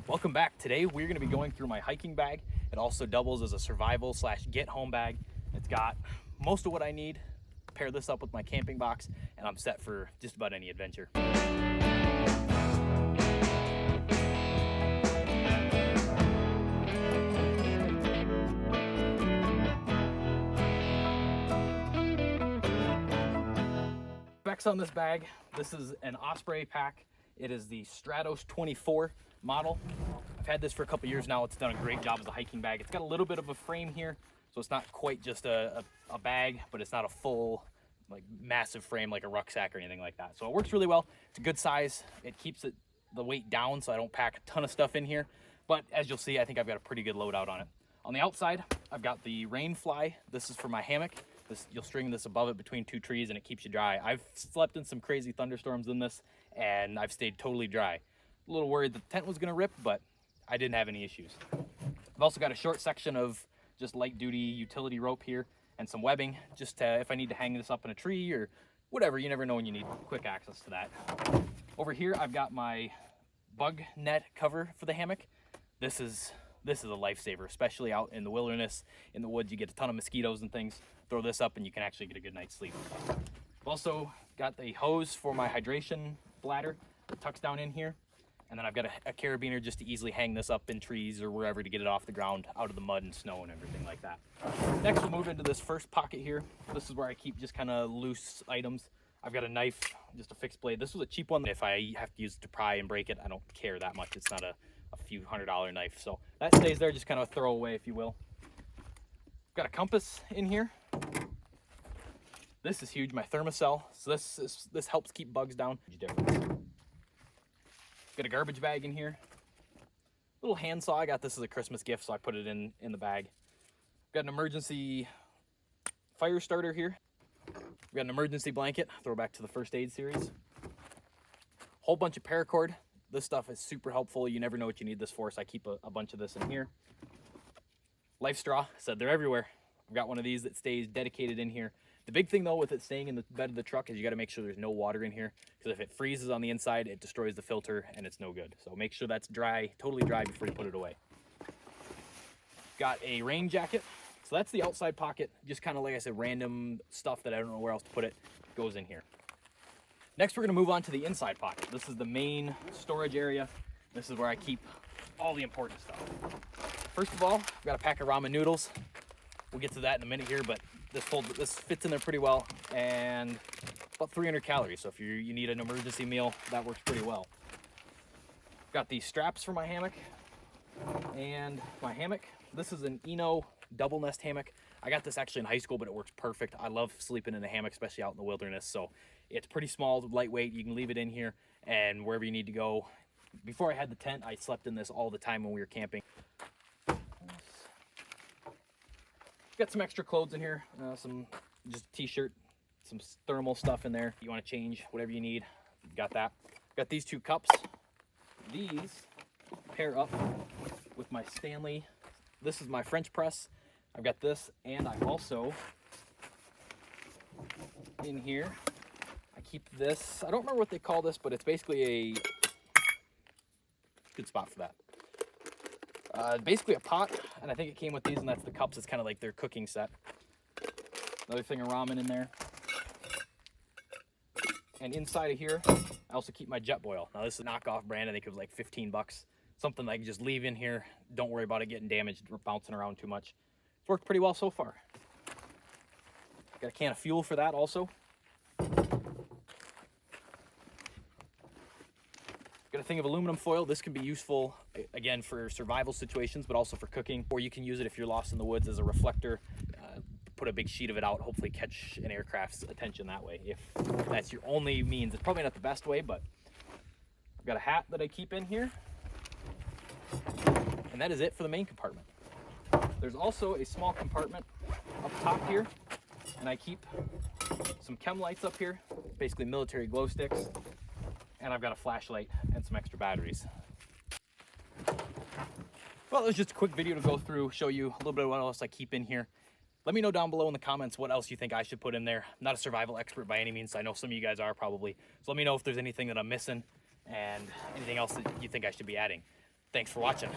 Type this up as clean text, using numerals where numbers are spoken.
Welcome back. Today we're going to be going through my hiking bag. It also doubles as a survival / get home bag. It's got most of what I need. Pair this up with my camping box and I'm set for just about any adventure. Specs on this bag. This is an Osprey pack. It is the Stratos 24 model. I've had this for a couple years now. It's done a great job as a hiking bag. It's got a little bit of a frame here, so it's not quite just a bag, but it's not a full, like, massive frame like a rucksack or anything like that. So it works really well. It's a good size. It keeps the weight down, so I don't pack a ton of stuff in here. But as you'll see, I think I've got a pretty good loadout on it. On the outside, I've got the rain fly. This is for my hammock. You'll string this above it between two trees and it keeps you dry. I've slept in some crazy thunderstorms in this and I've stayed totally dry. A little worried the tent was gonna rip, but I didn't have any issues. I've also got a short section of just light duty utility rope here and some webbing, just to, if I need to hang this up in a tree or whatever, you never know when you need quick access to that. Over here, I've got my bug net cover for the hammock. This is a lifesaver, especially out in the wilderness, in the woods. You get a ton of mosquitoes and things. Throw this up and you can actually get a good night's sleep. I've also got the hose for my hydration bladder that tucks down in here. And then I've got a carabiner just to easily hang this up in trees or wherever to get it off the ground, out of the mud and snow and everything like that. Next, we'll move into this first pocket here. This is where I keep just kind of loose items. I've got a knife, just a fixed blade. This was a cheap one. If I have to use it to pry and break it, I don't care that much. It's not a few $100 knife. So that stays there, just kind of a throwaway, if you will. Got a compass in here. This is huge, my thermocell. So this helps keep bugs down. Huge difference. Got a garbage bag in here. Little handsaw. I got this as a Christmas gift, so I put it in the bag. Got an emergency fire starter here. Got an emergency blanket. Throw back to the first aid series. Whole bunch of paracord. This stuff is super helpful. You never know what you need this for, so I keep a bunch of this in here. Life straw. I said they're everywhere. I've got one of these that stays dedicated in here. The big thing though with it staying in the bed of the truck is you got to make sure there's no water in here, because if it freezes on the inside, it destroys the filter and it's no good. So make sure that's dry, totally dry, before you put it away. Got a rain jacket. So that's the outside pocket. Just kind of, like I said, random stuff that I don't know where else to put it goes in here. Next, we're going to move on to the inside pocket. This is the main storage area. This is where I keep all the important stuff. First of all, I've got a pack of ramen noodles. We'll get to that in a minute here, but this fits in there pretty well, and about 300 calories. So if you need an emergency meal, that works pretty well. Got these straps for my hammock and my hammock. This is an Eno double nest hammock. I got this actually in high school, but it works perfect. I love sleeping in a hammock, especially out in the wilderness. So it's pretty small, lightweight. You can leave it in here and wherever you need to go. Before I had the tent, I slept in this all the time when we were camping. Got some extra clothes in here, some just a t-shirt, some thermal stuff in there. You want to change whatever you need, got that. Got these two cups. These pair up with my Stanley. This is my French press. I've got this, and I also, in here, I keep this. I don't remember what they call this, but it's basically a good spot for that. Basically a pot, and I think it came with these, and that's the cups. It's kind of like their cooking set. Another thing of ramen in there. And inside of here, I also keep my jet boil. Now this is a knockoff brand. I think it was like 15 bucks. Something I can just leave in here. Don't worry about it getting damaged or bouncing around too much. It's worked pretty well so far. Got a can of fuel for that also. Got a thing of aluminum foil. This can be useful, again, for survival situations, but also for cooking. Or you can use it if you're lost in the woods as a reflector. Put a big sheet of it out, hopefully catch an aircraft's attention that way. If that's your only means, it's probably not the best way, but I've got a hat that I keep in here. And that is it for the main compartment. There's also a small compartment up top here, and I keep some chem lights up here, basically military glow sticks. And I've got a flashlight and some extra batteries. Well, it was just a quick video to go through, show you a little bit of what else I keep in here. Let me know down below in the comments what else you think I should put in there. I'm not a survival expert by any means. I know some of you guys are probably. So let me know if there's anything that I'm missing and anything else that you think I should be adding. Thanks for watching.